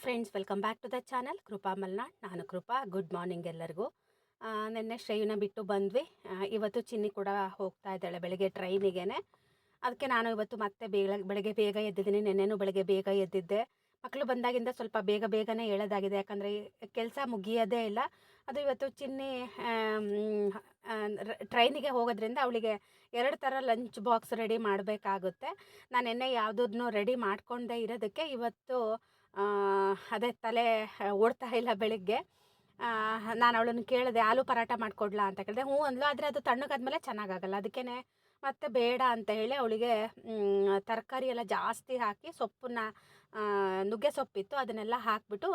Friends, welcome back to the channel Krupa Malnad. ನಾನು Krupa. Good morning ಎಲ್ಲರಿಗೂ. ನಿನ್ನೆ ಶ್ರೇಯುನ ಬಿಟ್ಟು ಬಂದ್ವಿ. ಇವತ್ತು ಚಿನ್ನಿ ಕೂಡ ಹೋಗ್ತಾ ಇದ್ದಾಳೆ ಬೆಳಗ್ಗೆ ಟ್ರೈನಿಗೇನೆ. ಅದಕ್ಕೆ ನಾನು ಇವತ್ತು ಮತ್ತೆ ಬೆಳಗ್ಗೆ ಬೇಗ ಎದ್ದಿದ್ದೀನಿ. ನೆನ್ನೆನೂ ಬೆಳಗ್ಗೆ ಬೇಗ ಎದ್ದಿದ್ದೆ. ಮಕ್ಕಳು ಬಂದಾಗಿಂದ ಸ್ವಲ್ಪ ಬೇಗನೆ ಹೇಳೋದಾಗಿದೆ, ಯಾಕಂದರೆ ಕೆಲಸ ಮುಗಿಯೋದೇ ಇಲ್ಲ. ಅದು ಇವತ್ತು ಚಿನ್ನಿ ಟ್ರೈನಿಗೆ ಹೋಗೋದ್ರಿಂದ ಅವಳಿಗೆ 2 ಥರ ಲಂಚ್ ಬಾಕ್ಸ್ ರೆಡಿ ಮಾಡಬೇಕಾಗುತ್ತೆ. ನಾನು ನಿನ್ನೆ ಯಾವುದನ್ನು ರೆಡಿ ಮಾಡ್ಕೊಂಡೇ ಇರೋದಕ್ಕೆ ಇವತ್ತು ಅದೇ ತಲೆ ಓಡ್ತಾ ಇಲ್ಲ. ಬೆಳಿಗ್ಗೆ ನಾನು ಅವಳನ್ನು ಕೇಳಿದೆ, ಆಲೂ ಪರಾಟ ಮಾಡಿಕೊಡ್ಲಾ ಅಂತ ಕೇಳಿದೆ. ಹ್ಞೂ ಅಂದ್ಲು. ಆದರೆ ಅದು ತಣ್ಣಗಾದ್ಮೇಲೆ ಚೆನ್ನಾಗಾಗಲ್ಲ. ಅದಕ್ಕೇ ಮತ್ತೆ ಬೇಡ ಅಂತ ಹೇಳಿ ಅವಳಿಗೆ ತರಕಾರಿ ಎಲ್ಲ ಜಾಸ್ತಿ ಹಾಕಿ ಸೊಪ್ಪನ್ನ ನುಗ್ಗೆ ಸೊಪ್ಪಿತ್ತು ಅದನ್ನೆಲ್ಲ ಹಾಕಿಬಿಟ್ಟು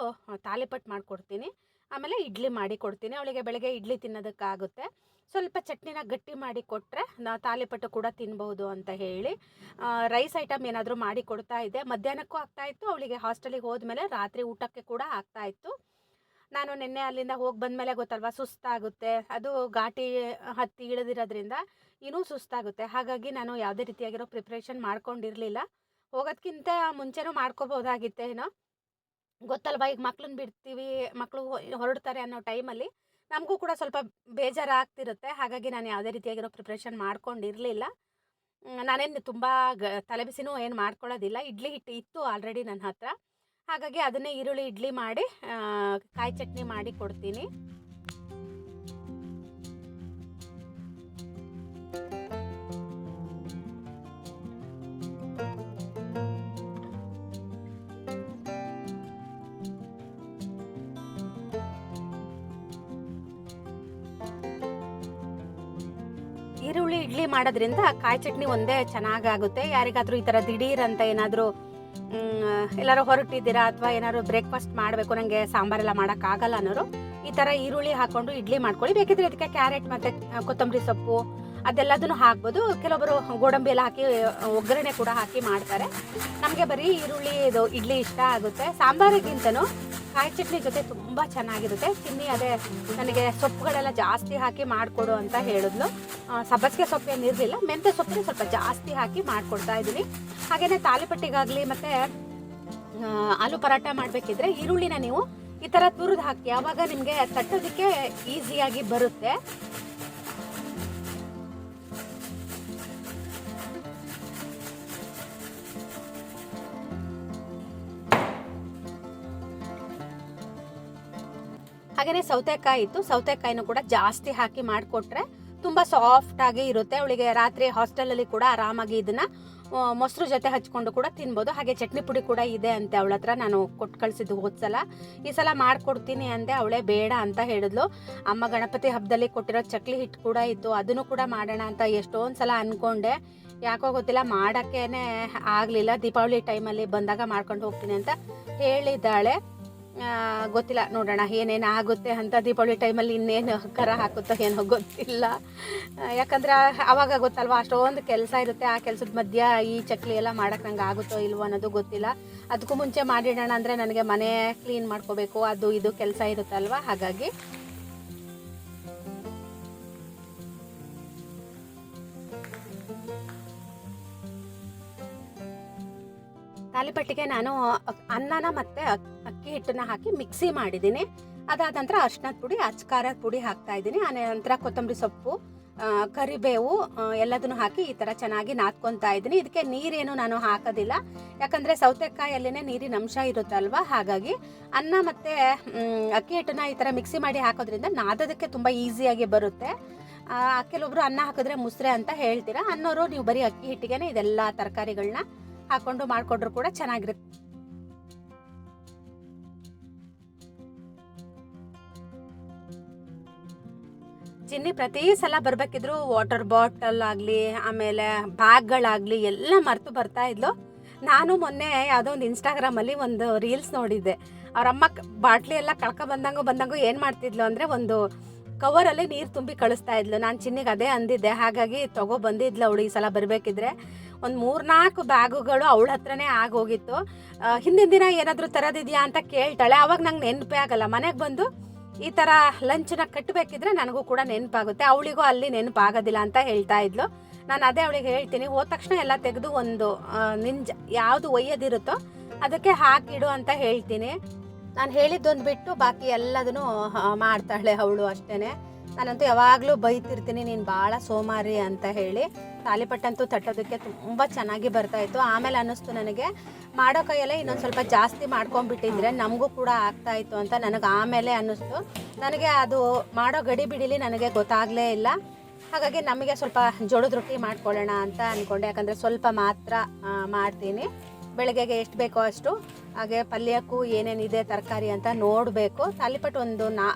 ತಾಲಿಪಟ್ಟು ಮಾಡಿಕೊಡ್ತೀನಿ. ಆಮೇಲೆ ಇಡ್ಲಿ ಮಾಡಿ ಕೊಡ್ತೀನಿ. ಅವಳಿಗೆ ಬೆಳಗ್ಗೆ ಇಡ್ಲಿ ತಿನ್ನೋದಕ್ಕಾಗುತ್ತೆ. ಸ್ವಲ್ಪ ಚಟ್ನಿನ ಗಟ್ಟಿ ಮಾಡಿ ಕೊಟ್ಟರೆ ತಾಲಿಪಟ್ಟು ಕೂಡ ತಿನ್ಬೋದು ಅಂತ ಹೇಳಿ ರೈಸ್ ಐಟಮ್ ಏನಾದರೂ ಮಾಡಿ ಕೊಡ್ತಾ ಇದ್ದೆ. ಮಧ್ಯಾಹ್ನಕ್ಕೂ ಆಗ್ತಾಯಿತ್ತು, ಅವಳಿಗೆ ಹಾಸ್ಟೆಲಿಗೆ ಹೋದ್ಮೇಲೆ ರಾತ್ರಿ ಊಟಕ್ಕೆ ಕೂಡ ಆಗ್ತಾಯಿತ್ತು. ನಾನು ನಿನ್ನೆ ಅಲ್ಲಿಂದ ಹೋಗಿ ಬಂದಮೇಲೆ ಗೊತ್ತಲ್ವ, ಸುಸ್ತಾಗುತ್ತೆ. ಅದು ಘಾಟಿ ಹತ್ತಿ ಇಳಿದಿರೋದ್ರಿಂದ ಇನ್ನೂ ಸುಸ್ತಾಗುತ್ತೆ. ಹಾಗಾಗಿ ನಾನು ಯಾವುದೇ ರೀತಿಯಾಗಿರೋ ಪ್ರಿಪ್ರೇಷನ್ ಮಾಡ್ಕೊಂಡಿರಲಿಲ್ಲ. ಹೋಗೋದಕ್ಕಿಂತ ಮುಂಚೆನೂ ಮಾಡ್ಕೋಬೋದಾಗಿತ್ತೇನೋ, ಗೊತ್ತಲ್ವ. ಈಗ ಮಕ್ಳನ್ನ ಬಿಡ್ತೀವಿ, ಮಕ್ಕಳು ಹೊರಡ್ತಾರೆ ಅನ್ನೋ ಟೈಮಲ್ಲಿ ನಮಗೂ ಕೂಡ ಸ್ವಲ್ಪ ಬೇಜಾರಾಗ್ತಿರುತ್ತೆ. ಹಾಗಾಗಿ ನಾನು ಯಾವುದೇ ರೀತಿಯಾಗಿರೋ ಪ್ರಿಪ್ರೇಷನ್ ಮಾಡ್ಕೊಂಡಿರಲಿಲ್ಲ. ನಾನೇನು ತುಂಬ ತಲೆ ಬಿಸಿನೂ ಏನು ಮಾಡ್ಕೊಳ್ಳೋದಿಲ್ಲ. ಇಡ್ಲಿ ಹಿಟ್ಟು ಇತ್ತು ಆಲ್ರೆಡಿ ನನ್ನ ಹತ್ರ. ಹಾಗಾಗಿ ಅದನ್ನೇ ಈರುಳ್ಳಿ ಇಡ್ಲಿ ಮಾಡಿ ಕಾಯಿ ಚಟ್ನಿ ಮಾಡಿ ಕೊಡ್ತೀನಿ. ಈರುಳ್ಳಿ ಇಡ್ಲಿ ಮಾಡೋದ್ರಿಂದ ಕಾಯಿ ಚಟ್ನಿ ಒಂದೇ ಚೆನ್ನಾಗಾಗುತ್ತೆ. ಯಾರಿಗಾದರೂ ಈ ಥರ ದಿಢೀರ್ ಅಂತ ಏನಾದರೂ ಎಲ್ಲರೂ ಹೊರಟಿದ್ದೀರಾ ಅಥವಾ ಏನಾದ್ರು ಬ್ರೇಕ್ಫಾಸ್ಟ್ ಮಾಡಬೇಕು, ನನಗೆ ಸಾಂಬಾರೆಲ್ಲ ಮಾಡೋಕ್ಕಾಗಲ್ಲ ಅನ್ನೋರು ಈ ಥರ ಈರುಳ್ಳಿ ಹಾಕ್ಕೊಂಡು ಇಡ್ಲಿ ಮಾಡ್ಕೊಳ್ಳಿ. ಬೇಕಿದ್ರೆ ಇದಕ್ಕೆ ಕ್ಯಾರೆಟ್ ಮತ್ತು ಕೊತ್ತಂಬರಿ ಸೊಪ್ಪು ಅದೆಲ್ಲದನ್ನು ಹಾಕ್ಬೋದು. ಕೆಲವೊಬ್ಬರು ಗೋಡಂಬಿ ಎಲ್ಲ ಹಾಕಿ ಒಗ್ಗರಣೆ ಕೂಡ ಹಾಕಿ ಮಾಡ್ತಾರೆ. ನಮಗೆ ಬರೀ ಈರುಳ್ಳಿ ಇದು ಇಡ್ಲಿ ಇಷ್ಟ ಆಗುತ್ತೆ. ಸಾಂಬಾರಿಗಿಂತನೂ ಕಾಯಿ ಚಟ್ನಿ ಜೊತೆ ತುಂಬ ಚೆನ್ನಾಗಿರುತ್ತೆ. ಚಿನ್ನಿ ಅದೇ ನನಗೆ ಸೊಪ್ಪುಗಳೆಲ್ಲ ಜಾಸ್ತಿ ಹಾಕಿ ಮಾಡಿಕೊಡು ಅಂತ ಹೇಳಿದ್ಲು. ಸಬ್ಬಸಿಗೆ ಸೊಪ್ಪೇನು ಇರಲಿಲ್ಲ, ಮೆಂತ್ಯ ಸೊಪ್ಪು ಸ್ವಲ್ಪ ಜಾಸ್ತಿ ಹಾಕಿ ಮಾಡಿಕೊಡ್ತಾ ಇದ್ದೀನಿ. ಹಾಗೆಯೇ ತಾಲಿಪಟ್ಟಿಗಾಗಲಿ ಮತ್ತು ಆಲೂ ಪರಾಟ ಮಾಡಬೇಕಿದ್ರೆ ಈರುಳ್ಳಿನ ನೀವು ಈ ಥರ ತುರಿದು ಹಾಕಿ, ಆವಾಗ ನಿಮಗೆ ತಟ್ಟೋದಕ್ಕೆ ಈಸಿಯಾಗಿ ಬರುತ್ತೆ. ಹಾಗೆಯೇ ಸೌತೆಕಾಯಿ ಇತ್ತು, ಸೌತೆಕಾಯಿನೂ ಕೂಡ ಜಾಸ್ತಿ ಹಾಕಿ ಮಾಡಿಕೊಟ್ರೆ ತುಂಬ ಸಾಫ್ಟಾಗಿ ಇರುತ್ತೆ. ಅವಳಿಗೆ ರಾತ್ರಿ ಹಾಸ್ಟೆಲಲ್ಲಿ ಕೂಡ ಆರಾಮಾಗಿ ಇದನ್ನು ಮೊಸರು ಜೊತೆ ಹಚ್ಕೊಂಡು ಕೂಡ ತಿನ್ಬೋದು. ಹಾಗೆ ಚಟ್ನಿ ಪುಡಿ ಕೂಡ ಇದೆ ಅಂತೆ ಅವಳ ಹತ್ರ, ನಾನು ಕೊಟ್ಟು ಕಳಿಸಿದ್ದು ಹೋದ್ಸಲ. ಈ ಸಲ ಮಾಡಿಕೊಡ್ತೀನಿ ಅಂದೆ, ಅವಳೇ ಬೇಡ ಅಂತ ಹೇಳಿದ್ಲು. ಅಮ್ಮ ಗಣಪತಿ ಹಬ್ಬದಲ್ಲಿ ಕೊಟ್ಟಿರೋ ಚಕ್ಲಿ ಹಿಟ್ಟು ಕೂಡ ಇತ್ತು, ಅದನ್ನು ಕೂಡ ಮಾಡೋಣ ಅಂತ ಎಷ್ಟೊಂದು ಸಲ ಅಂದ್ಕೊಂಡೆ. ಯಾಕೋ ಗೊತ್ತಿಲ್ಲ, ಮಾಡೋಕ್ಕೇ ಆಗಲಿಲ್ಲ. ದೀಪಾವಳಿ ಟೈಮಲ್ಲಿ ಬಂದಾಗ ಮಾಡ್ಕೊಂಡು ಹೋಗ್ತೀನಿ ಅಂತ ಹೇಳಿದ್ದಾಳೆ. ಗೊತ್ತಿಲ್ಲ, ನೋಡೋಣ ಏನೇನು ಆಗುತ್ತೆ ಅಂತ. ದೀಪಾವಳಿ ಟೈಮಲ್ಲಿ ಇನ್ನೇನು ಕರ ಹಾಕುತ್ತೋ ಏನೋ ಗೊತ್ತಿಲ್ಲ. ಯಾಕಂದ್ರೆ ಆವಾಗ ಗೊತ್ತಲ್ವ, ಅಷ್ಟೊಂದು ಕೆಲಸ ಇರುತ್ತೆ. ಆ ಕೆಲಸದ ಮಧ್ಯ ಈ ಚಕ್ಲಿ ಎಲ್ಲ ಮಾಡೋಕ್ಕೆ ನಂಗೆ ಆಗುತ್ತೋ ಇಲ್ವೋ ಅನ್ನೋದು ಗೊತ್ತಿಲ್ಲ. ಅದಕ್ಕೂ ಮುಂಚೆ ಮಾಡಿಡೋಣ ಅಂದರೆ ನನಗೆ ಮನೆ ಕ್ಲೀನ್ ಮಾಡ್ಕೋಬೇಕು, ಅದು ಇದು ಕೆಲಸ ಇರುತ್ತಲ್ವ. ಹಾಗಾಗಿ ತಾಲಿಪಟ್ಟಿಗೆ ನಾನು ಅನ್ನನ ಮತ್ತು ಅಕ್ಕಿ ಹಿಟ್ಟನ್ನ ಹಾಕಿ ಮಿಕ್ಸಿ ಮಾಡಿದ್ದೀನಿ. ಅದಾದ ನಂತರ ಅರ್ಶಿನದ ಪುಡಿ, ಅಚ್ಕಾರದ ಪುಡಿ ಹಾಕ್ತಾ ಇದ್ದೀನಿ. ಆನಂತರ ಕೊತ್ತಂಬರಿ ಸೊಪ್ಪು, ಕರಿಬೇವು ಎಲ್ಲದನ್ನು ಹಾಕಿ ಈ ಥರ ಚೆನ್ನಾಗಿ ನಾದ್ಕೊತಾ ಇದ್ದೀನಿ. ಇದಕ್ಕೆ ನೀರೇನು ನಾನು ಹಾಕೋದಿಲ್ಲ, ಯಾಕಂದರೆ ಸೌತೆಕಾಯಲ್ಲೇ ನೀರಿನ ಅಂಶ ಇರುತ್ತಲ್ವ. ಹಾಗಾಗಿ ಅನ್ನ ಮತ್ತು ಅಕ್ಕಿ ಹಿಟ್ಟನ್ನ ಈ ಥರ ಮಿಕ್ಸಿ ಮಾಡಿ ಹಾಕೋದ್ರಿಂದ ನಾದೋದಕ್ಕೆ ತುಂಬ ಈಸಿಯಾಗಿ ಬರುತ್ತೆ. ಕೆಲವೊಬ್ರು ಅನ್ನ ಹಾಕಿದ್ರೆ ಮುಸ್ರೆ ಅಂತ ಹೇಳ್ತೀರಾ, ಅನ್ನೋರು ನೀವು ಬರೀ ಅಕ್ಕಿ ಹಿಟ್ಟಿಗೆ ಇದೆಲ್ಲ ತರಕಾರಿಗಳನ್ನ ಹಾಕೊಂಡು ಮಾಡಿಕೊಂಡ್ರು ಕೂಡ ಚೆನ್ನಾಗಿರುತ್ತೆ. ಚಿನ್ನಿ ಪ್ರತಿ ಸಲ ಬರಬೇಕಿದ್ರು ವಾಟರ್ ಬಾಟಲ್ ಆಗಲಿ ಆಮೇಲೆ ಬ್ಯಾಗ್ಗಳಾಗಲಿ ಎಲ್ಲ ಮರೆತು ಬರ್ತಾ ಇದ್ಲು. ನಾನು ಮೊನ್ನೆ ಯಾವುದೋ ಒಂದು ಇನ್ಸ್ಟಾಗ್ರಾಮಲ್ಲಿ ಒಂದು ರೀಲ್ಸ್ ನೋಡಿದ್ದೆ. ಅವರಮ್ಮ ಬಾಟ್ಲಿ ಎಲ್ಲ ಬಂದಂಗೂ ಏನು ಮಾಡ್ತಿದ್ಲು ಅಂದರೆ, ಒಂದು ಕವರಲ್ಲಿ ನೀರು ತುಂಬಿ ಕಳಿಸ್ತಾ ಇದ್ಲು. ನಾನು ಚಿನ್ನಿಗೆ ಅದೇ ಅಂದಿದ್ದೆ. ಹಾಗಾಗಿ ಬಂದಿದ್ಲು ಅವಳು ಈ ಸಲ ಬರಬೇಕಿದ್ರೆ. ಒಂದು 3-4 ಬ್ಯಾಗುಗಳು ಅವಳ ಹತ್ರನೇ ಆಗೋಗಿತ್ತು. ಹಿಂದಿನ ದಿನ ಏನಾದರೂ ತರೋದಿದೆಯಾ ಅಂತ ಕೇಳ್ತಾಳೆ. ಆವಾಗ ನಂಗೆ ನೆನಪೇ ಆಗಲ್ಲ. ಮನೆಗೆ ಬಂದು ಈ ಥರ ಲಂಚನ್ನ ಕಟ್ಟಬೇಕಿದ್ರೆ ನನಗೂ ಕೂಡ ನೆನಪಾಗುತ್ತೆ, ಅವಳಿಗೂ ಅಲ್ಲಿ ನೆನಪಾಗೋದಿಲ್ಲ ಅಂತ ಹೇಳ್ತಾ ಇದ್ಲು. ನಾನು ಅದೇ ಅವಳಿಗೆ ಹೇಳ್ತೀನಿ, ಹೋದ ತಕ್ಷಣ ಎಲ್ಲ ತೆಗೆದು ಒಂದು ಯಾವುದು ಒಯ್ಯೋದಿರುತ್ತೋ ಅದಕ್ಕೆ ಹಾಕಿಡು ಅಂತ ಹೇಳ್ತೀನಿ. ನಾನು ಹೇಳಿದ್ದೊಂದು ಬಿಟ್ಟು ಬಾಕಿ ಎಲ್ಲದನ್ನು ಮಾಡ್ತಾಳೆ ಅವಳು ಅಷ್ಟೇ. ನಾನಂತೂ ಯಾವಾಗಲೂ ಬೈತಿರ್ತೀನಿ, ನೀನು ಭಾಳ ಸೋಮಾರಿ ಅಂತ ಹೇಳಿ. ತಾಲಿಪಟ್ಟಂತೂ ತಟ್ಟೋದಕ್ಕೆ ತುಂಬ ಚೆನ್ನಾಗಿ ಬರ್ತಾಯಿತ್ತು. ಆಮೇಲೆ ಅನ್ನಿಸ್ತು ನನಗೆ ಮಾಡೋ ಕೈಯಲ್ಲೇ ಇನ್ನೊಂದು ಸ್ವಲ್ಪ ಜಾಸ್ತಿ ಮಾಡ್ಕೊಂಡ್ಬಿಟ್ಟಿದ್ರೆ ನಮಗೂ ಕೂಡ ಆಗ್ತಾಯಿತ್ತು ಅಂತ ನನಗೆ ಆಮೇಲೆ ಅನ್ನಿಸ್ತು. ನನಗೆ ಅದು ಮಾಡೋ ಗಡಿ ಬಿಡಿಲಿ ನನಗೆ ಗೊತ್ತಾಗಲೇ ಇಲ್ಲ. ಹಾಗಾಗಿ ನಮಗೆ ಸ್ವಲ್ಪ ಜೋಳದ ರೊಟ್ಟಿ ಮಾಡ್ಕೊಳ್ಳೋಣ ಅಂತ ಅಂದ್ಕೊಂಡೆ. ಯಾಕಂದರೆ ಸ್ವಲ್ಪ ಮಾತ್ರ ಮಾಡ್ತೀನಿ, ಬೆಳಗ್ಗೆಗೆ ಎಷ್ಟು ಬೇಕೋ ಅಷ್ಟು. ಹಾಗೆ ಪಲ್ಯಕ್ಕೂ ಏನೇನಿದೆ ತರಕಾರಿ ಅಂತ ನೋಡಬೇಕು. ತಾಲಿಪಟ್ಟು ಒಂದು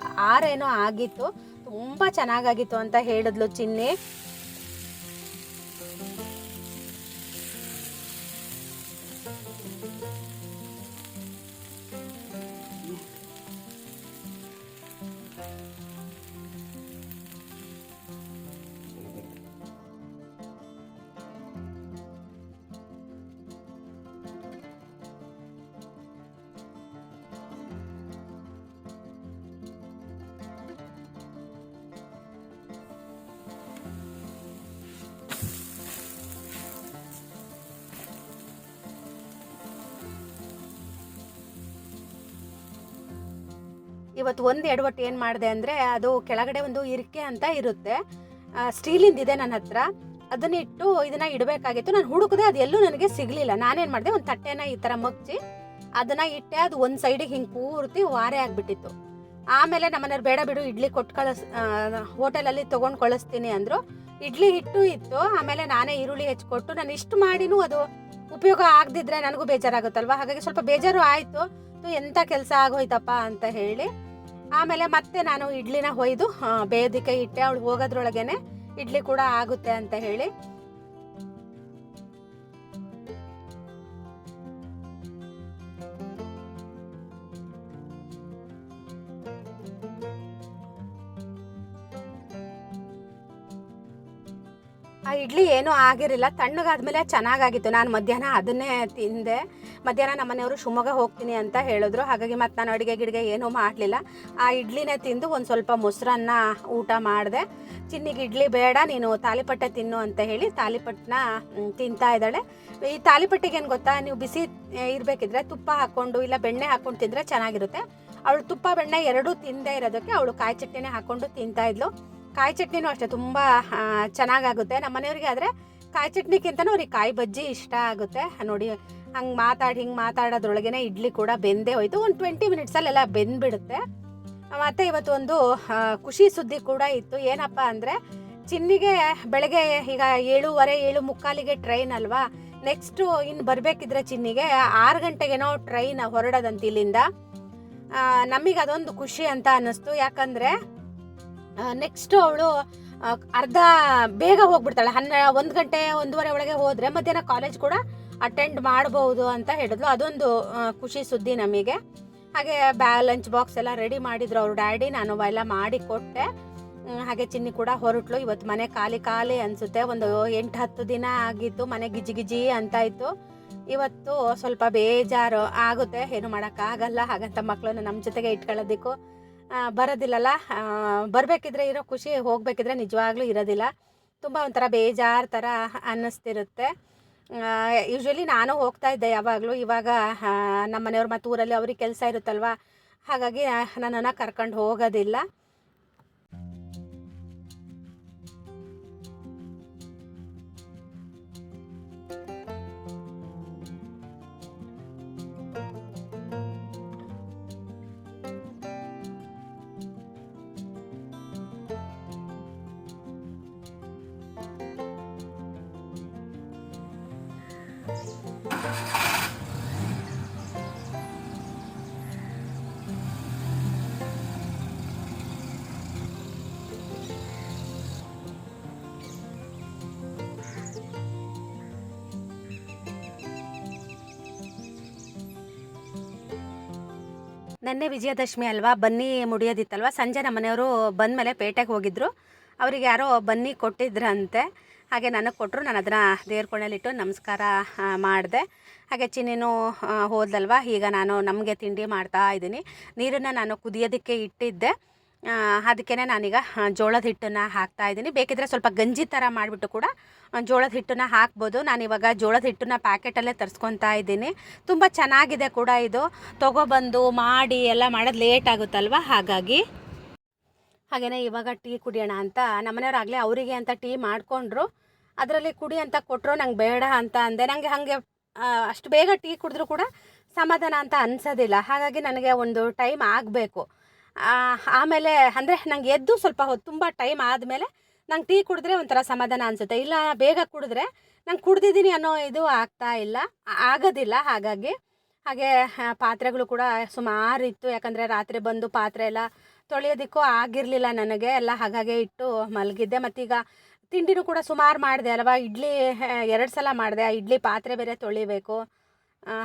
6 ಏನೋ ಆಗಿತ್ತು, ತುಂಬ ಚೆನ್ನಾಗಾಗಿತ್ತು ಅಂತ ಹೇಳಿದ್ಲು ಚಿನ್ನಿ. ಇವತ್ತು ಒಂದು ಎಡವಟ್ಟು ಏನು ಮಾಡಿದೆ ಅಂದರೆ, ಅದು ಕೆಳಗಡೆ ಒಂದು ಇರಿಕೆ ಅಂತ ಇರುತ್ತೆ, ಸ್ಟೀಲಿಂದಿದೆ ನನ್ನ ಹತ್ರ. ಅದನ್ನಿಟ್ಟು ಇದನ್ನು ಇಡಬೇಕಾಗಿತ್ತು. ನಾನು ಹುಡುಕಿದೆ, ಅದು ಎಲ್ಲೂ ನನಗೆ ಸಿಗಲಿಲ್ಲ. ನಾನೇನು ಮಾಡಿದೆ, ಒಂದು ತಟ್ಟೆನ ಈ ಥರ ಮಗ್ಚಿ ಅದನ್ನು ಇಟ್ಟೆ. ಅದು ಒಂದು ಸೈಡಿಗೆ ಹಿಂಗೆ ಪೂರ್ತಿ ವಾರೆ ಆಗಿಬಿಟ್ಟಿತ್ತು. ಆಮೇಲೆ ನಮ್ಮನೆಯವ್ರು ಬೇಡ ಬಿಡು, ಇಡ್ಲಿ ಕೊಟ್ಟು ಹೋಟೆಲಲ್ಲಿ ತೊಗೊಂಡು ಕಳಿಸ್ತೀನಿ ಅಂದರು. ಇಡ್ಲಿ ಹಿಟ್ಟು ಇತ್ತು. ಆಮೇಲೆ ನಾನೇ ಈರುಳ್ಳಿ ಹೆಚ್ಚಿಕೊಟ್ಟು, ನಾನು ಇಷ್ಟು ಮಾಡಿನೂ ಅದು ಉಪಯೋಗ ಆಗದಿದ್ರೆ ನನಗೂ ಬೇಜಾರಾಗುತ್ತಲ್ವ. ಹಾಗಾಗಿ ಸ್ವಲ್ಪ ಬೇಜಾರು ಆಯಿತು. ಎಂಥ ಕೆಲಸ ಆಗೋಯ್ತಪ್ಪ ಅಂತ ಹೇಳಿ ಆಮೇಲೆ ಮತ್ತೆ ನಾನು ಇಡ್ಲಿನ ಹೊಯ್ದು ಬೇಯೋದಕ್ಕೆ ಇಟ್ಟೆ. ಅವಳು ಹೋಗೋದ್ರೊಳಗೇನೆ ಇಡ್ಲಿ ಕೂಡ ಆಗುತ್ತೆ ಅಂತ ಹೇಳಿ. ಆ ಇಡ್ಲಿ ಏನೂ ಆಗಿರಲಿಲ್ಲ, ತಣ್ಣಗಾದ್ಮೇಲೆ ಚೆನ್ನಾಗಾಗಿತ್ತು. ನಾನು ಮಧ್ಯಾಹ್ನ ಅದನ್ನೇ ತಿಂದೆ. ಮಧ್ಯಾಹ್ನ ನಮ್ಮನೆಯವರು ಶಿವಮೊಗ್ಗ ಹೋಗ್ತೀನಿ ಅಂತ ಹೇಳಿದ್ರು. ಹಾಗಾಗಿ ಮತ್ತು ನಾನು ಅಡುಗೆ ಗಿಡಿಗೆ ಏನೂ ಮಾಡಲಿಲ್ಲ, ಆ ಇಡ್ಲಿನೇ ತಿಂದು ಒಂದು ಸ್ವಲ್ಪ ಮೊಸರನ್ನ ಊಟ ಮಾಡಿದೆ. ಚಿನ್ನಿಗೆ ಇಡ್ಲಿ ಬೇಡ, ನೀನು ತಾಲಿಪಟ್ಟೆ ತಿನ್ನು ಅಂತ ಹೇಳಿ ತಾಲಿಪಟ್ಟನ್ನ ತಿಂತಾ ಇದ್ದಾಳೆ. ಈ ತಾಲಿಪಟ್ಟಿಗೆ ಏನು ಗೊತ್ತಾ, ನೀವು ಬಿಸಿ ಇರಬೇಕಿದ್ರೆ ತುಪ್ಪ ಹಾಕ್ಕೊಂಡು ಇಲ್ಲ ಬೆಣ್ಣೆ ಹಾಕ್ಕೊಂಡು ತಿಂದರೆ ಚೆನ್ನಾಗಿರುತ್ತೆ. ಅವಳು ತುಪ್ಪ ಬೆಣ್ಣೆ ಎರಡೂ ತಿಂದೇ ಇರೋದಕ್ಕೆ ಅವಳು ಕಾಯಿ ಚಟ್ನಿನೇ ಹಾಕ್ಕೊಂಡು ತಿಂತಾಯಿದ್ಲು. ಕಾಯಿ ಚಟ್ನಿನೂ ಅಷ್ಟೇ ತುಂಬ ಚೆನ್ನಾಗಾಗುತ್ತೆ. ನಮ್ಮ ಮನೆಯವ್ರಿಗೆ ಆದರೆ ಕಾಯಿ ಚಟ್ನಿಗಿಂತನೂ ಅವ್ರಿಗೆ ಕಾಯಿ ಬಜ್ಜಿ ಇಷ್ಟ ಆಗುತ್ತೆ. ನೋಡಿ, ಹಿಂಗೆ ಮಾತಾಡೋದ್ರೊಳಗೇ ಇಡ್ಲಿ ಕೂಡ ಬೆಂದೇ ಹೋಯ್ತು. ಒಂದು 20 ಮಿನಿಟ್ಸಲ್ಲೆಲ್ಲ ಬೆಂದ್ಬಿಡುತ್ತೆ. ಮತ್ತು ಇವತ್ತು ಒಂದು ಖುಷಿ ಸುದ್ದಿ ಕೂಡ ಇತ್ತು. ಏನಪ್ಪ ಅಂದರೆ, ಚಿನ್ನಿಗೆ ಬೆಳಗ್ಗೆ ಈಗ 7:15 ಟ್ರೈನ್ ಅಲ್ವಾ. ನೆಕ್ಸ್ಟು ಇನ್ನು ಬರಬೇಕಿದ್ರೆ ಚಿನ್ನಿಗೆ 6 ಗಂಟೆಗೇನೋ ಟ್ರೈನ್ ಹೊರಡೋದಂತ ಇಲ್ಲಿಂದ. ನಮಗೆ ಅದೊಂದು ಖುಷಿ ಅಂತ ಅನ್ನಿಸ್ತು. ಯಾಕಂದರೆ ನೆಕ್ಸ್ಟು ಅವಳು ಅರ್ಧ ಬೇಗ ಹೋಗ್ಬಿಡ್ತಾಳೆ. 1 ಗಂಟೆ 1:15 ಒಳಗೆ ಹೋದರೆ ಮಧ್ಯಾಹ್ನ ಕಾಲೇಜ್ ಕೂಡ ಅಟೆಂಡ್ ಮಾಡ್ಬೋದು ಅಂತ ಹೇಳಿದ್ಲು. ಅದೊಂದು ಖುಷಿ ಸುದ್ದಿ ನಮಗೆ. ಹಾಗೆ ಲಂಚ್ ಬಾಕ್ಸ್ ಎಲ್ಲ ರೆಡಿ ಮಾಡಿದ್ರು ಅವ್ರ ಡ್ಯಾಡಿ, ನಾನು ಎಲ್ಲ ಮಾಡಿ ಕೊಟ್ಟೆ. ಹಾಗೆ ಚಿನ್ನಿ ಕೂಡ ಹೊರಟ್ಲು. ಇವತ್ತು ಮನೆ ಖಾಲಿ ಅನಿಸುತ್ತೆ. ಒಂದು 8-10 ದಿನ ಆಗಿತ್ತು ಮನೆ ಗಿಜಿ ಅಂತ ಇತ್ತು. ಇವತ್ತು ಸ್ವಲ್ಪ ಬೇಜಾರು ಆಗುತ್ತೆ, ಏನು ಮಾಡೋಕ್ಕಾಗಲ್ಲ. ಹಾಗಂತ ಮಕ್ಕಳನ್ನ ನಮ್ಮ ಜೊತೆಗೆ ಇಟ್ಕೊಳ್ಳೋದಕ್ಕೂ ಬರೋದಿಲ್ಲಲ್ಲ. ಬರಬೇಕಿದ್ರೆ ಇರೋ ಖುಷಿ ಹೋಗಬೇಕಿದ್ರೆ ನಿಜವಾಗ್ಲೂ ಇರೋದಿಲ್ಲ. ತುಂಬ ಒಂಥರ ಬೇಜಾರು ಥರ ಅನ್ನಿಸ್ತಿರುತ್ತೆ. ಯೂಶ್ವಲಿ ನಾನು ಹೋಗ್ತಾ ಇದ್ದೆ ಯಾವಾಗಲೂ. ಇವಾಗ ನಮ್ಮ ಮನೆಯವ್ರು ಮತ್ತು ಊರಲ್ಲಿ ಅವ್ರಿಗೆ ಕೆಲಸ ಇರುತ್ತಲ್ವ, ಹಾಗಾಗಿ ನನ್ನನ್ನು ಕರ್ಕೊಂಡು ಹೋಗೋದಿಲ್ಲ. ನೆನ್ನೆ ವಿಜಯದಶಮಿ ಅಲ್ವಾ, ಬನ್ನಿ ಮುಡಿಯೋದಿತ್ತಲ್ವ. ಸಂಜೆ ನಮ್ಮ ಮನೆಯವರು ಬಂದಮೇಲೆ ಪೇಟೆಗೆ ಹೋಗಿದ್ದರು. ಅವರಿಗೆ ಯಾರೋ ಬನ್ನಿ ಕೊಟ್ಟಿದ್ರಂತೆ. ಹಾಗೆ ನನಗೆ ಕೊಟ್ಟರು. ನಾನು ಅದನ್ನು ದೇವ್ರ ಕೋಣೆಲಿಟ್ಟು ನಮಸ್ಕಾರ ಮಾಡಿದೆ. ಹಾಗೆ ಚಿನ್ನಿನೂ ಹೋದಲ್ವ. ಈಗ ನಾನು ನಮಗೆ ತಿಂಡಿ ಮಾಡ್ತಾ ಇದ್ದೀನಿ. ನೀರನ್ನು ನಾನು ಕುದಿಯೋದಕ್ಕೆ ಇಟ್ಟಿದ್ದೆ. ಅದಕ್ಕೇ ನಾನೀಗ ಜೋಳದ ಹಿಟ್ಟನ್ನು ಹಾಕ್ತಾಯಿದ್ದೀನಿ. ಬೇಕಿದ್ದರೆ ಸ್ವಲ್ಪ ಗಂಜಿ ಥರ ಮಾಡಿಬಿಟ್ಟು ಕೂಡ ಜೋಳದ ಹಿಟ್ಟನ್ನು ಹಾಕ್ಬೋದು. ನಾನಿವಾಗ ಜೋಳದ ಹಿಟ್ಟನ್ನು ಪ್ಯಾಕೆಟಲ್ಲೇ ತರಿಸ್ಕೊತಾ ಇದ್ದೀನಿ. ತುಂಬ ಚೆನ್ನಾಗಿದೆ ಕೂಡ ಇದು. ತೊಗೊಬಂದು ಮಾಡಿ ಎಲ್ಲ ಮಾಡೋದು ಲೇಟ್ ಆಗುತ್ತಲ್ವ, ಹಾಗಾಗಿ. ಹಾಗೆಯೇ ಇವಾಗ ಟೀ ಕುಡಿಯೋಣ ಅಂತ ನಮ್ಮನೆಯವರಾಗಲೇ ಅವರಿಗೆ ಅಂತ ಟೀ ಮಾಡಿಕೊಂಡ್ರು. ಅದರಲ್ಲಿ ಕುಡಿ ಅಂತ ಕೊಟ್ಟರು. ನಂಗೆ ಬೇಡ ಅಂತ ಅಂದೆ. ನನಗೆ ಹಾಗೆ ಅಷ್ಟು ಬೇಗ ಟೀ ಕುಡಿದ್ರೂ ಕೂಡ ಸಮಾಧಾನ ಅಂತ ಅನಿಸೋದಿಲ್ಲ. ಹಾಗಾಗಿ ನನಗೆ ಒಂದು ಟೈಮ್ ಆಗಬೇಕು. ಆಮೇಲೆ ಅಂದರೆ ನಂಗೆ ಎದ್ದು ಸ್ವಲ್ಪ ಹೊತ್ತು ತುಂಬ ಟೈಮ್ ಆದಮೇಲೆ ನಂಗೆ ಟೀ ಕುಡಿದ್ರೆ ಒಂಥರ ಸಮಾಧಾನ ಅನಿಸುತ್ತೆ. ಇಲ್ಲ ಬೇಗ ಕುಡಿದ್ರೆ ನಂಗೆ ಕುಡ್ದಿದ್ದೀನಿ ಅನ್ನೋ ಇದು ಆಗೋದಿಲ್ಲ. ಹಾಗೆ ಪಾತ್ರೆಗಳು ಕೂಡ ಸುಮಾರು ಇತ್ತು. ಯಾಕಂದರೆ ರಾತ್ರಿ ಬಂದು ಪಾತ್ರೆ ಎಲ್ಲ ತೊಳೆಯೋದಕ್ಕೂ ಆಗಿರಲಿಲ್ಲ ನನಗೆ ಎಲ್ಲ. ಹಾಗಾಗಿ ಇಟ್ಟು ಮಲಗಿದ್ದೆ. ಮತ್ತೀಗ ತಿಂಡಿನೂ ಕೂಡ ಸುಮಾರು ಮಾಡಿದೆ ಅಲ್ವಾ. ಇಡ್ಲಿ 2 ಸಲ ಮಾಡಿದೆ. ಆ ಇಡ್ಲಿ ಪಾತ್ರೆ ಬೇರೆ ತೊಳಿಬೇಕು.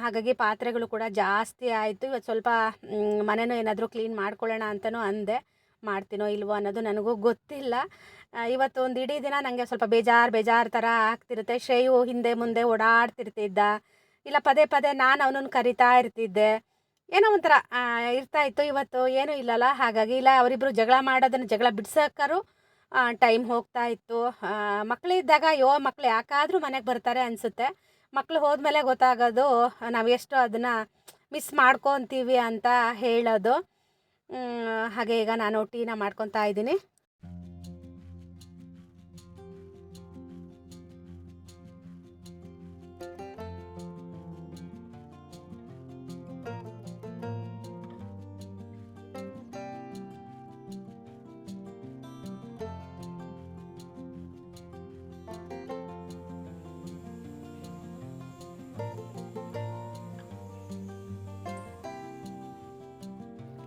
ಹಾಗಾಗಿ ಪಾತ್ರೆಗಳು ಕೂಡ ಜಾಸ್ತಿ ಆಯಿತು. ಇವತ್ತು ಸ್ವಲ್ಪ ಮನೆಯೂ ಏನಾದರೂ ಕ್ಲೀನ್ ಮಾಡ್ಕೊಳ್ಳೋಣ ಅಂತಲೂ ಅಂದೆ. ಮಾಡ್ತೀನೋ ಇಲ್ವೋ ಅನ್ನೋದು ನನಗೂ ಗೊತ್ತಿಲ್ಲ. ಇವತ್ತು ಒಂದು ಇಡೀ ದಿನ ನನಗೆ ಸ್ವಲ್ಪ ಬೇಜಾರು ಥರ ಆಗ್ತಿರುತ್ತೆ. ಶ್ರೇಯು ಹಿಂದೆ ಮುಂದೆ ಓಡಾಡ್ತಿರ್ತಿದ್ದ, ಇಲ್ಲ ಪದೇ ಪದೇ ನಾನು ಅವನನ್ನು ಕರಿತಾ ಇರ್ತಿದ್ದೆ. ಏನೋ ಒಂಥರ ಇರ್ತಾಯಿತ್ತು. ಇವತ್ತು ಏನೂ ಇಲ್ಲಲ್ಲ. ಹಾಗಾಗಿ ಇಲ್ಲ ಅವರಿಬ್ಬರು ಜಗಳ ಬಿಡ್ಸೋಕ್ಕಾರು ಟೈಮ್ ಹೋಗ್ತಾ ಇತ್ತು. ಮಕ್ಕಳಿದ್ದಾಗ ಮಕ್ಕಳು ಯಾಕಾದರೂ ಮನೆಗೆ ಬರ್ತಾರೆ ಅನಿಸುತ್ತೆ. ಮಕ್ಕಳು ಹೋದ್ಮೇಲೆ ಗೊತ್ತಾಗೋದು ನಾವು ಎಷ್ಟು ಅದನ್ನು ಮಿಸ್ ಮಾಡ್ಕೊತೀವಿ ಅಂತ ಹೇಳೋದು. ಹಾಗೆ ಈಗ ನಾನು ಟೀನ ಮಾಡ್ಕೊತಾ ಇದ್ದೀನಿ.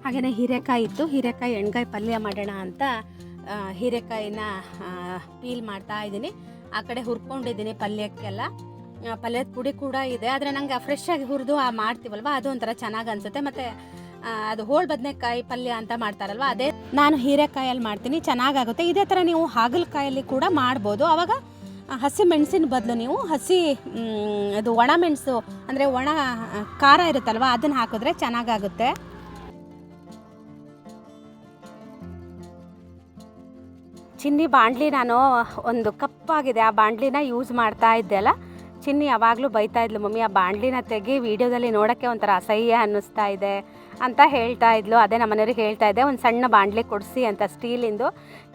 ಹಾಗೆಯೇ ಹೀರೆಕಾಯಿ ಇತ್ತು. ಹೀರೆಕಾಯಿ ಎಣ್ಗಾಯಿ ಪಲ್ಯ ಮಾಡೋಣ ಅಂತ ಹೀರೆಕಾಯಿನ ಪೀಲ್ ಮಾಡ್ತಾ ಇದ್ದೀನಿ. ಆ ಕಡೆ ಹುರ್ಕೊಂಡಿದ್ದೀನಿ ಪಲ್ಯಕ್ಕೆಲ್ಲ. ಪಲ್ಯದ ಪುಡಿ ಕೂಡ ಇದೆ. ಆದರೆ ನನಗೆ ಫ್ರೆಶ್ ಆಗಿ ಹುರಿದು ಮಾಡ್ತೀವಲ್ವ, ಅದು ಒಂಥರ ಚೆನ್ನಾಗಿ ಅನಿಸುತ್ತೆ. ಮತ್ತು ಅದು ಹೋಳು ಬದನೆಕಾಯಿ ಪಲ್ಯ ಅಂತ ಮಾಡ್ತಾರಲ್ವ, ಅದೇ ನಾನು ಹೀರೆಕಾಯಲ್ಲಿ ಮಾಡ್ತೀನಿ, ಚೆನ್ನಾಗಾಗುತ್ತೆ. ಇದೇ ಥರ ನೀವು ಹಾಗಲಕಾಯಲ್ಲಿ ಕೂಡ ಮಾಡ್ಬೋದು. ಆವಾಗ ಹಸಿ ಮೆಣಸಿನ ಬದಲು ನೀವು ಅದು ಒಣ ಮೆಣಸು ಅಂದರೆ ಒಣ ಖಾರ ಇರುತ್ತಲ್ವ, ಅದನ್ನು ಹಾಕಿದ್ರೆ ಚೆನ್ನಾಗಾಗುತ್ತೆ. ಚಿನ್ನಿ ಬಾಣಲಿ ನಾನು ಒಂದು ಕಪ್ಪಾಗಿದೆ, ಆ ಬಾಣಲಿನ ಯೂಸ್ ಮಾಡ್ತಾ ಇದ್ದೆ ಅಲ್ಲ. ಚಿನ್ನಿ ಯಾವಾಗಲೂ ಬೈತಾ ಇದ್ಲು, ಮಮ್ಮಿ ಆ ಬಾಣಲಿನ ತೆಗಿ, ವೀಡಿಯೋದಲ್ಲಿ ನೋಡೋಕ್ಕೆ ಒಂಥರ ಅಸಹ್ಯ ಅನ್ನಿಸ್ತಾ ಇದೆ ಅಂತ ಹೇಳ್ತಾ ಇದ್ಲು. ಅದೇ ನಮ್ಮ ಮನೆಯವ್ರಿಗೆ ಹೇಳ್ತಾ ಇದ್ದೆ, ಒಂದು ಸಣ್ಣ ಬಾಣಲಿ ಕೊಡಿಸಿ ಅಂತ, ಸ್ಟೀಲಿಂದು.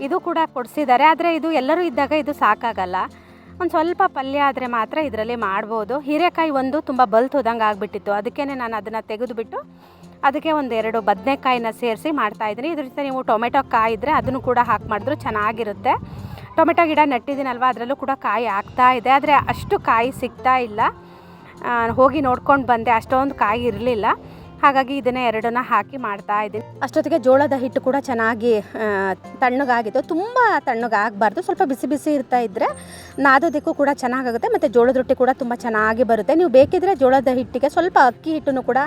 ಇದು ಕೂಡ ಕೊಡಿಸಿದ್ದಾರೆ. ಆದರೆ ಇದು ಎಲ್ಲರೂ ಇದ್ದಾಗ ಇದು ಸಾಕಾಗಲ್ಲ. ಒಂದು ಸ್ವಲ್ಪ ಪಲ್ಯ ಆದರೆ ಮಾತ್ರ ಇದರಲ್ಲಿ ಮಾಡ್ಬೋದು. ಹೀರೆಕಾಯಿ ಒಂದು ತುಂಬ ಬಲ್ತು ಹೋದಂಗೆ ಆಗಿಬಿಟ್ಟಿತ್ತು. ಅದಕ್ಕೇ ನಾನು ಅದನ್ನು ತೆಗೆದುಬಿಟ್ಟು ಅದಕ್ಕೆ 1-2 ಬದನೆಕಾಯಿನ ಸೇರಿಸಿ ಮಾಡ್ತಾಯಿದ್ದೀನಿ. ಇದ್ರ ಜೊತೆ ನೀವು ಟೊಮೆಟೊ ಕಾಯಿ ಇದ್ದರೆ ಅದನ್ನು ಕೂಡ ಹಾಕಿ ಮಾಡಿದ್ರು ಚೆನ್ನಾಗಿರುತ್ತೆ. ಟೊಮೆಟೊ ಗಿಡ ನೆಟ್ಟಿದ್ದೀನಲ್ವ, ಅದರಲ್ಲೂ ಕೂಡ ಕಾಯಿ ಆಗ್ತಾ ಇದೆ. ಆದರೆ ಅಷ್ಟು ಕಾಯಿ ಸಿಗ್ತಾ ಇಲ್ಲ. ಹೋಗಿ ನೋಡ್ಕೊಂಡು ಬಂದೆ, ಅಷ್ಟೊಂದು ಕಾಯಿ ಇರಲಿಲ್ಲ. ಹಾಗಾಗಿ ಇದನ್ನೇ 2 ಹಾಕಿ ಮಾಡ್ತಾಯಿದ್ದೀನಿ. ಅಷ್ಟೊತ್ತಿಗೆ ಜೋಳದ ಹಿಟ್ಟು ಕೂಡ ಚೆನ್ನಾಗಿ ತಣ್ಣಗಾಗಿತ್ತು. ತುಂಬ ತಣ್ಣಗಾಗಬಾರ್ದು, ಸ್ವಲ್ಪ ಬಿಸಿ ಬಿಸಿ ಇರ್ತಾ ಇದ್ದರೆ ನಾದೋದಕ್ಕೂ ಕೂಡ ಚೆನ್ನಾಗಾಗುತ್ತೆ. ಮತ್ತು ಜೋಳದ ರೊಟ್ಟಿ ಕೂಡ ತುಂಬ ಚೆನ್ನಾಗಿ ಬರುತ್ತೆ. ನೀವು ಬೇಕಿದ್ದರೆ ಜೋಳದ ಹಿಟ್ಟಿಗೆ ಸ್ವಲ್ಪ ಅಕ್ಕಿ ಹಿಟ್ಟನ್ನು ಕೂಡ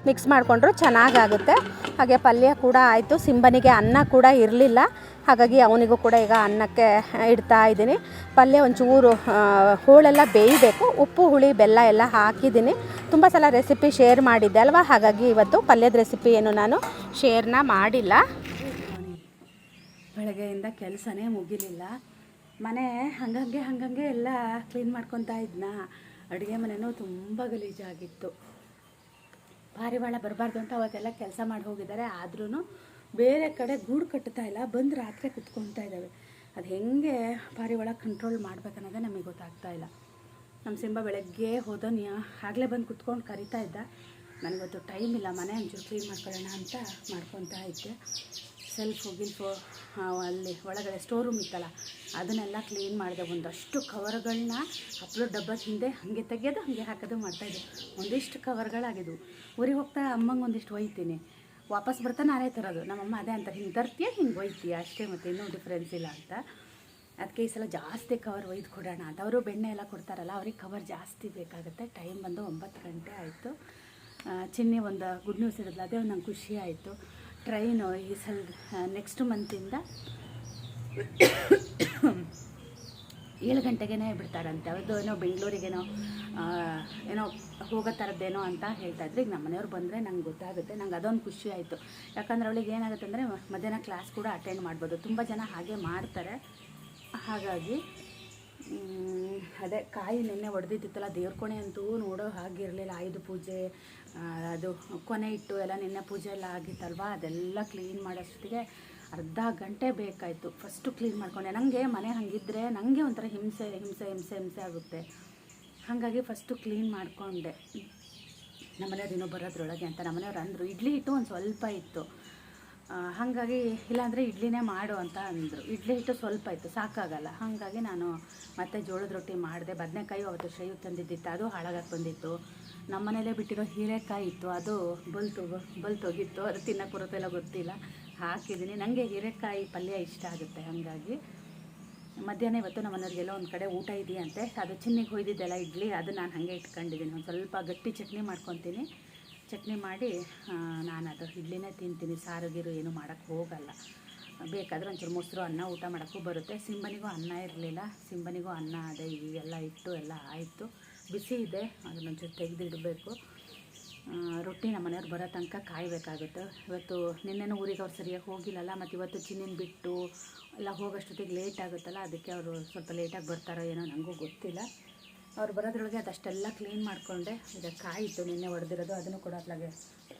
ಮಿಕ್ಸ್ ಮಾಡಿಕೊಂಡ್ರು ಚೆನ್ನಾಗಾಗುತ್ತೆ. ಹಾಗೆ ಪಲ್ಯ ಕೂಡ ಆಯಿತು. ಸಿಂಬನಿಗೆ ಅನ್ನ ಕೂಡ ಇರಲಿಲ್ಲ, ಹಾಗಾಗಿ ಅವನಿಗೂ ಕೂಡ ಈಗ ಅನ್ನಕ್ಕೆ ಇಡ್ತಾ ಇದ್ದೀನಿ. ಪಲ್ಯ ಒಂಚೂರು ಹೋಳೆಲ್ಲ ಬೇಯಬೇಕು. ಉಪ್ಪು ಹುಳಿ ಬೆಲ್ಲ ಎಲ್ಲ ಹಾಕಿದ್ದೀನಿ. ತುಂಬ ಸಲ ರೆಸಿಪಿ ಶೇರ್ ಮಾಡಿದ್ದೆ ಅಲ್ವಾ, ಹಾಗಾಗಿ ಇವತ್ತು ಪಲ್ಯದ ರೆಸಿಪಿ ಏನು ನಾನು ಶೇರ್ನ ಮಾಡಿಲ್ಲ. ಬೆಳಗ್ಗೆಯಿಂದ ಕೆಲಸನೇ ಮುಗಿಲಿಲ್ಲ. ಮನೆ ಹಂಗಂಗೆ ಎಲ್ಲ ಕ್ಲೀನ್ ಮಾಡ್ಕೊತಾ ಇದ್ನ. ಅಡುಗೆ ಮನೆಯೂ ತುಂಬ ಗಲೀಜಾಗಿತ್ತು. ಪಾರಿವಾಳ ಬರಬಾರ್ದು ಅಂತ ಅವತ್ತೆಲ್ಲ ಕೆಲಸ ಮಾಡಿ ಹೋಗಿದ್ದಾರೆ. ಆದ್ರೂ ಬೇರೆ ಕಡೆ ಗೂಡು ಕಟ್ತಾ ಇಲ್ಲ, ಬಂದು ರಾತ್ರಿ ಕುತ್ಕೊತಾ ಇದ್ದಾವೆ. ಅದು ಹೆಂಗೆ ಪಾರಿವಾಳ ಕಂಟ್ರೋಲ್ ಮಾಡ್ಬೇಕನ್ನೋದೇ ನಮಗೆ ಗೊತ್ತಾಗ್ತಾ ಇಲ್ಲ. ನಮ್ಮ ಸಿಂಬ ಬೆಳಗ್ಗೆ ಹೋದೋನಿ ಆಗಲೇ ಬಂದು ಕುತ್ಕೊಂಡು ಕರಿತಾ ಇದ್ದ. ನನಗೊತ್ತು ಟೈಮ್ ಇಲ್ಲ, ಮನೆ ಒಂಚೂರು ಕ್ಲೀನ್ ಮಾಡ್ಕೊಳ್ಳೋಣ ಅಂತ ಮಾಡ್ಕೊತಾ ಇದ್ದೆ. ಗಿಲ್ಫು ಅಲ್ಲಿ ಒಳಗಡೆ ಸ್ಟೋರ್ ರೂಮ್ ಇತ್ತಲ್ಲ, ಅದನ್ನೆಲ್ಲ ಕ್ಲೀನ್ ಮಾಡಿದೆ. ಒಂದಷ್ಟು ಕವರ್ಗಳನ್ನ ಅಪ್ಲೋಡ್ ಡಬ್ಬದ ಹಿಂದೆ ಹಾಗೆ ತೆಗೆಯೋದು ಹಾಗೆ ಹಾಕೋದು ಮಾಡ್ತಾಯಿದ್ದೆ. ಒಂದಿಷ್ಟು ಕವರ್ಗಳಾಗಿದ್ವು. ಊರಿಗೆ ಹೋಗ್ತಾ ಅಮ್ಮಂಗೆ ಒಂದಿಷ್ಟು ಒಯ್ತೀನಿ, ವಾಪಸ್ ಬರ್ತಾ ನಾನೇ ತರೋದು. ನಮ್ಮಮ್ಮ ಅದೇ ಅಂತ, ಹಿಂಗೆ ತರ್ತೀಯ ಹಿಂಗೆ ಒಯ್ತೀಯ ಅಷ್ಟೇ, ಮತ್ತು ಇನ್ನೂ ಡಿಫ್ರೆನ್ಸ್ ಇಲ್ಲ ಅಂತ. ಅದಕ್ಕೆ ಈ ಸಲ ಜಾಸ್ತಿ ಕವರ್ ಒಯ್ದು ಕೊಡೋಣ ಅಂತ. ಅವರು ಬೆಣ್ಣೆ ಎಲ್ಲ ಕೊಡ್ತಾರಲ್ಲ, ಅವ್ರಿಗೆ ಕವರ್ ಜಾಸ್ತಿ ಬೇಕಾಗುತ್ತೆ. ಟೈಮ್ ಬಂದು 9 ಗಂಟೆ ಆಯಿತು. ಚಿನ್ನಿ ಒಂದು ಗುಡ್ ನ್ಯೂಸ್ ಇರೋದಿಲ್ಲ, ಅದೇ ಒಂದು ನಂಗೆ ಖುಷಿ ಆಯಿತು. ಟ್ರೈನು ಈ ಸಲ ನೆಕ್ಸ್ಟ್ ಮಂತಿಂದ 7 ಗಂಟೆಗೇ ಬಿಡ್ತಾರಂತೆ. ಅವ್ರದ್ದು ಏನೋ ಬೆಂಗಳೂರಿಗೇನೋ ಏನೋ ಹೋಗೋ ಥರದ್ದೇನೋ ಅಂತ ಹೇಳ್ತಾಯಿದ್ರು. ಈಗ ನಮ್ಮ ಮನೆಯವ್ರು ಬಂದರೆ ನಂಗೆ ಗೊತ್ತಾಗುತ್ತೆ. ನಂಗೆ ಅದೊಂದು ಖುಷಿ ಆಯಿತು. ಯಾಕಂದ್ರೆ ಅವಳಿಗೆ ಏನಾಗುತ್ತೆ ಅಂದರೆ ಮಧ್ಯಾಹ್ನ ಕ್ಲಾಸ್ ಕೂಡ ಅಟೆಂಡ್ ಮಾಡ್ಬೋದು. ತುಂಬ ಜನ ಹಾಗೆ ಮಾಡ್ತಾರೆ. ಹಾಗಾಗಿ ಅದೇ ಕಾಯಿ ನಿನ್ನೆ ಹೊಡೆದಿತ್ತಿತ್ತಲ್ಲ, ದೇವ್ರ ಕೋಣೆ ಅಂತೂ ನೋಡೋ ಹಾಗಿರಲಿಲ್ಲ. ಆಯುಧ ಪೂಜೆ ಅದು ಕೊನೆ ಇಟ್ಟು ಎಲ್ಲ ನಿನ್ನೆ ಪೂಜೆ ಎಲ್ಲ ಆಗಿತ್ತಲ್ವ, ಅದೆಲ್ಲ ಕ್ಲೀನ್ ಮಾಡೋಷ್ಟೊತ್ತಿಗೆ ಅರ್ಧ ಗಂಟೆ ಬೇಕಾಯಿತು. ಫಸ್ಟು ಕ್ಲೀನ್ ಮಾಡ್ಕೊಂಡೆ. ನನಗೆ ಮನೆ ಹಾಗಿದ್ದರೆ ನನಗೆ ಒಂಥರ ಹಿಂಸೆ ಆಗುತ್ತೆ. ಹಾಗಾಗಿ ಫಸ್ಟು ಕ್ಲೀನ್ ಮಾಡಿಕೊಂಡೆ. ನಮ್ಮನೆಯವ್ರು ಇನ್ನೂ ಬರೋದ್ರೊಳಗೆ ಅಂತ ನಮ್ಮನೆಯವ್ರು ಅಂದರು. ಇಡ್ಲಿ ಹಿಟ್ಟು ಒಂದು ಸ್ವಲ್ಪ ಇತ್ತು, ಹಾಗಾಗಿ ಇಲ್ಲಾಂದರೆ ಇಡ್ಲಿನೇ ಮಾಡು ಅಂತ ಅಂದರು. ಇಡ್ಲಿ ಹಿಟ್ಟು ಸ್ವಲ್ಪ ಇತ್ತು, ಸಾಕಾಗಲ್ಲ. ಹಾಗಾಗಿ ನಾನು ಮತ್ತೆ ಜೋಳದ ರೊಟ್ಟಿ ಮಾಡಿದೆ. ಬದನೆಕಾಯಿ ಅವತ್ತು ಶ್ರೇಯು ತಂದಿದ್ದಿತ್ತು, ಅದು ಹಾಳಾಗಕ್ಕೆ ಬಂದಿತ್ತು. ನಮ್ಮ ಮನೇಲೇ ಬಿಟ್ಟಿರೋ ಹೀರೆಕಾಯಿ ಇತ್ತು, ಅದು ಬಲ್ತೋಗಿತ್ತು. ಅದು ತಿನ್ನಕ್ಕೆ ಬರುತ್ತಲ್ಲ ಗೊತ್ತಿಲ್ಲ, ಹಾಕಿದ್ದೀನಿ. ನನಗೆ ಹೀರೆಕಾಯಿ ಪಲ್ಯ ಇಷ್ಟ ಆಗುತ್ತೆ. ಹಾಗಾಗಿ ಮಧ್ಯಾಹ್ನ ಇವತ್ತು ನಮ್ಮ ಮನೆಯವ್ರಿಗೆಲ್ಲ ಒಂದು ಕಡೆ ಊಟ ಇದೆಯಂತೆ. ಅದು ಚಿನ್ನಿಗೆ ಹೊಯ್ದಿದ್ದೆಲ್ಲ ಇಡ್ಲಿ, ಅದು ನಾನು ಹಾಗೆ ಇಟ್ಕೊಂಡಿದ್ದೀನಿ. ಒಂದು ಸ್ವಲ್ಪ ಗಟ್ಟಿ ಚಟ್ನಿ ಮಾಡ್ಕೊತೀನಿ. ಚಟ್ನಿ ಮಾಡಿ ನಾನು ಅದು ಇಡ್ಲಿನೇ ತಿಂತೀನಿ. ಸಾರು ಗೀರು ಏನು ಮಾಡೋಕ್ಕೆ ಹೋಗಲ್ಲ. ಬೇಕಾದರೆ ಒಂಚೂರು ಮೊಸರು ಅನ್ನ ಊಟ ಮಾಡೋಕ್ಕೂ ಬರುತ್ತೆ. ಸಿಂಬನಿಗೂ ಅನ್ನ ಇರಲಿಲ್ಲ, ಸಿಂಬನಿಗೂ ಅನ್ನ ಅದೇ ಎಲ್ಲ ಇಟ್ಟು ಎಲ್ಲ ಆಯಿತು. ಬಿಸಿ ಇದೆ, ಅದನ್ನೊಂಚೂರು ತೆಗೆದಿಡಬೇಕು. ರೊಟ್ಟಿ ನಮ್ಮ ಮನೆಯವ್ರು ಬರೋ ತನಕ ಕಾಯಬೇಕಾಗುತ್ತೆ. ಇವತ್ತು ನಿನ್ನೆನೂ ಊರಿಗೆ ಅವ್ರು ಸರಿಯಾಗಿ ಹೋಗಿಲ್ಲಲ್ಲ, ಮತ್ತು ಇವತ್ತು ಚಿನ್ನಿನ ಬಿಟ್ಟು ಎಲ್ಲ ಹೋಗೋಷ್ಟೊತ್ತಿಗೆ ಲೇಟ್ ಆಗುತ್ತಲ್ಲ, ಅದಕ್ಕೆ ಅವರು ಸ್ವಲ್ಪ ಲೇಟಾಗಿ ಬರ್ತಾರೋ ಏನೋ ನನಗೂ ಗೊತ್ತಿಲ್ಲ. ಅವ್ರು ಬರೋದ್ರೊಳಗೆ ಅದಷ್ಟೆಲ್ಲ ಕ್ಲೀನ್ ಮಾಡಿಕೊಂಡೆ. ಈಗ ಕಾಯಿ ಇತ್ತು ನಿನ್ನೆ ಹೊಡೆದಿರೋದು, ಅದನ್ನು ಕೂಡ ಅట్లాಗೆ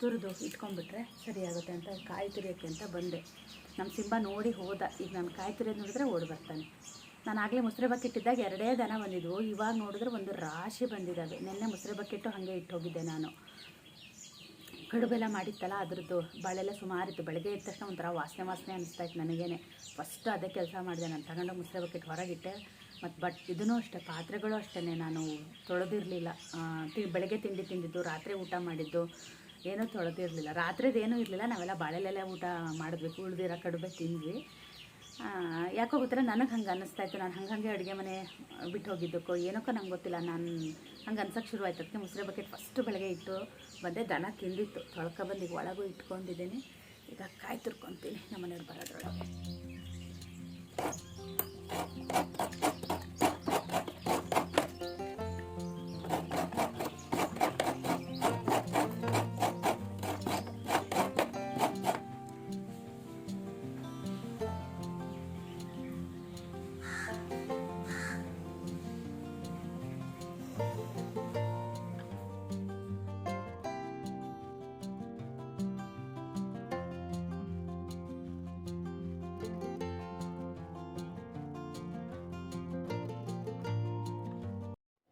ತುರಿದು ಇಟ್ಕೊಂಡ್ಬಿಟ್ರೆ ಸರಿಯಾಗುತ್ತೆ ಅಂತ ಕಾಯಿ ತುರಿಯೋಕ್ಕೆ ಅಂತ ಬಂದೆ. ನಮ್ಮ ಸಿಂಬ ನೋಡಿ ಹೋದ. ಈಗ ನಾನು ಕಾಯಿ ತುರಿಯೋದು ನೋಡಿದ್ರೆ ಓಡಿ ಬರ್ತಾನೆ. ನಾನು ಆಗಲೇ ಮುಸ್ರೆ ಬಕೆಟ್ಟಿದ್ದಾಗ 2 ದನ ಬಂದಿದ್ವು, ಇವಾಗ ನೋಡಿದ್ರೆ ಒಂದು ರಾಶಿ ಬಂದಿದ್ದಾವೆ. ನಿನ್ನೆ ಮುಸ್ರೆ ಬಕೆಟ್ಟು ಹಾಗೆ ಇಟ್ಟು ಹೋಗಿದ್ದೆ ನಾನು. ಕಡುಬೆಲ್ಲ ಮಾಡಿತ್ತಲ್ಲ, ಅದ್ರದ್ದು ಬಾಳೆಲ್ಲ ಸುಮಾರಿತ್ತು. ಬೆಳಗ್ಗೆ ಇದ್ದ ತಕ್ಷಣ ಒಂಥರ ವಾಸನೆ ಅನಿಸ್ತಾಯಿತ್ತು ನನಗೇನೆ. ಫಸ್ಟ್ ಅದೇ ಕೆಲಸ ಮಾಡಿದೆ. ನಾನು ತಗೊಂಡು ಮುಸ್ರೆ ಬಕೆಟ್ ಹೊರಗಿಟ್ಟೆ. ಮತ್ತು ಇದೂ ಅಷ್ಟೇ, ಪಾತ್ರೆಗಳು ಅಷ್ಟೇ ನಾನು ತೊಳೆದಿರಲಿಲ್ಲ. ಬೆಳಗ್ಗೆ ತಿಂಡಿ ತಿಂದಿದ್ದು, ರಾತ್ರಿ ಊಟ ಮಾಡಿದ್ದು ಏನೂ ತೊಳೆದಿರಲಿಲ್ಲ. ರಾತ್ರಿದೇನೂ ಇರಲಿಲ್ಲ, ನಾವೆಲ್ಲ ಬಾಳೆಲೆಲ್ಲ ಊಟ ಮಾಡಿದ್ವಿ. ಉಳಿದಿರೋ ಕಡುಬೆ ತಿಂದ್ವಿ. ಯಾಕೋ ಗೊತ್ತಿಲ್ಲ, ನನಗೆ ಹಂಗೆ ಅನ್ನಿಸ್ತಾಯಿತ್ತು. ನಾನು ಹಂಗೆ ಅಡುಗೆ ಮನೆ ಬಿಟ್ಟು ಹೋಗಿದ್ದಕ್ಕೋ ಏನಕ್ಕೋ ನಂಗೆ ಗೊತ್ತಿಲ್ಲ, ನಾನು ಹಂಗೆ ಅನ್ಸೋಕ್ಕೆ ಶುರುವಾಯ್ತು. ಅದಕ್ಕೆ ಮುಸ್ರೆ ಬಕೆಟ್ ಫಸ್ಟು ಬೆಳಗ್ಗೆ ಇಟ್ಟು ಬಂದೆ. ದನ ತಿಂದಿತ್ತು, ತೊಳ್ಕೊಬಂದು ಈಗ ಒಳಗೂ ಇಟ್ಕೊಂಡಿದ್ದೀನಿ. ಈಗ ಕಾಯಿ ತುರ್ಕೊತೀನಿ ನಮ್ಮ ಮನೆಯವ್ರು ಬರೋದ್ರೊಳಗೆ.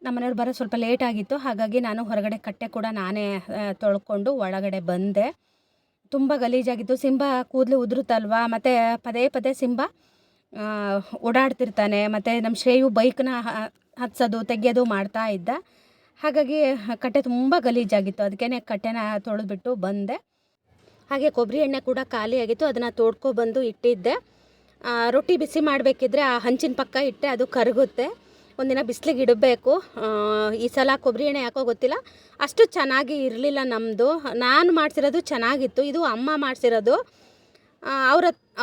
ನಮ್ಮನೆಯವ್ರು ಬರೋ ಸ್ವಲ್ಪ ಲೇಟ್ ಆಗಿತ್ತು. ಹಾಗಾಗಿ ನಾನು ಹೊರಗಡೆ ಕಟ್ಟೆ ಕೂಡ ನಾನೇ ತೊಳ್ಕೊಂಡು ಒಳಗಡೆ ಬಂದೆ. ತುಂಬ ಗಲೀಜಾಗಿತ್ತು. ಸಿಂಬ ಕೂದಲು ಉದುರುತ್ತಲ್ವ, ಮತ್ತು ಪದೇ ಸಿಂಬ ಓಡಾಡ್ತಿರ್ತಾನೆ. ಮತ್ತು ನಮ್ಮ ಶ್ರೇಯು ಬೈಕ್ನ ಹತ್ಸೋದು ತೆಗೆಯೋದು ಮಾಡ್ತಾ ಇದ್ದ. ಹಾಗಾಗಿ ಕಟ್ಟೆ ತುಂಬ ಗಲೀಜಾಗಿತ್ತು. ಅದಕ್ಕೇ ಕಟ್ಟೆನ ತೊಳೆದ್ಬಿಟ್ಟು ಬಂದೆ. ಹಾಗೆ ಕೊಬ್ಬರಿ ಎಣ್ಣೆ ಕೂಡ ಖಾಲಿಯಾಗಿತ್ತು, ಅದನ್ನು ತೋಡ್ಕೊಬಂದು ಇಟ್ಟಿದ್ದೆ. ರೊಟ್ಟಿ ಬಿಸಿ ಮಾಡಬೇಕಿದ್ರೆ ಆ ಹಂಚಿನ ಪಕ್ಕ ಇಟ್ಟರೆ ಅದು ಕರಗುತ್ತೆ. ಒಂದಿನ ಬಿಸಿಲಿಗೆ ಇಡಬೇಕು. ಈ ಸಲ ಕೊಬ್ಬರಿ ಎಣ್ಣೆ ಯಾಕೋ ಗೊತ್ತಿಲ್ಲ ಅಷ್ಟು ಚೆನ್ನಾಗಿ ಇರಲಿಲ್ಲ ನಮ್ಮದು. ನಾನು ಮಾಡಿಸಿರೋದು ಚೆನ್ನಾಗಿತ್ತು, ಇದು ಅಮ್ಮ ಮಾಡಿಸಿರೋದು.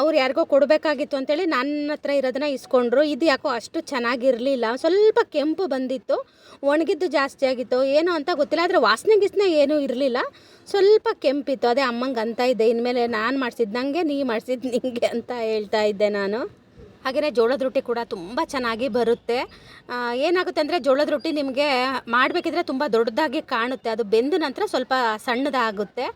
ಅವ್ರು ಯಾರಿಗೋ ಕೊಡಬೇಕಾಗಿತ್ತು ಅಂತೇಳಿ ನನ್ನ ಹತ್ರ ಇರೋದನ್ನ ಇಸ್ಕೊಂಡ್ರು. ಇದು ಯಾಕೋ ಅಷ್ಟು ಚೆನ್ನಾಗಿರಲಿಲ್ಲ, ಸ್ವಲ್ಪ ಕೆಂಪು ಬಂದಿತ್ತು, ಒಣಗಿದ್ದು ಜಾಸ್ತಿ ಆಗಿತ್ತು, ಏನೋ ಅಂತ ಗೊತ್ತಿಲ್ಲ. ಆದರೆ ವಾಸನೆ ಏನೂ ಇರಲಿಲ್ಲ, ಸ್ವಲ್ಪ ಕೆಂಪಿತ್ತು. ಅದೇ ಅಮ್ಮಂಗೆ ಅಂತ ಇದ್ದೆ, ಇನ್ಮೇಲೆ ನಾನು ಮಾಡಿಸಿದ್ದು ನನಗೆ, ನೀ ಮಾಡಿಸಿದ್ದು ನಿಂಗೆ ಅಂತ ಹೇಳ್ತಾ ಇದ್ದೆ ನಾನು. ಹಾಗೆಯೇ ಜೋಳದ ರೊಟ್ಟಿ ಕೂಡ ತುಂಬ ಚೆನ್ನಾಗಿ ಬರುತ್ತೆ. ಏನಾಗುತ್ತೆ ಅಂದರೆ ಜೋಳದ ರೊಟ್ಟಿ ನಿಮಗೆ ಮಾಡಬೇಕಿದ್ರೆ ತುಂಬ ದೊಡ್ಡದಾಗಿ ಕಾಣುತ್ತೆ, ಅದು ಬೆಂದ ನಂತರ ಸ್ವಲ್ಪ ಸಣ್ಣದಾಗುತ್ತೆ.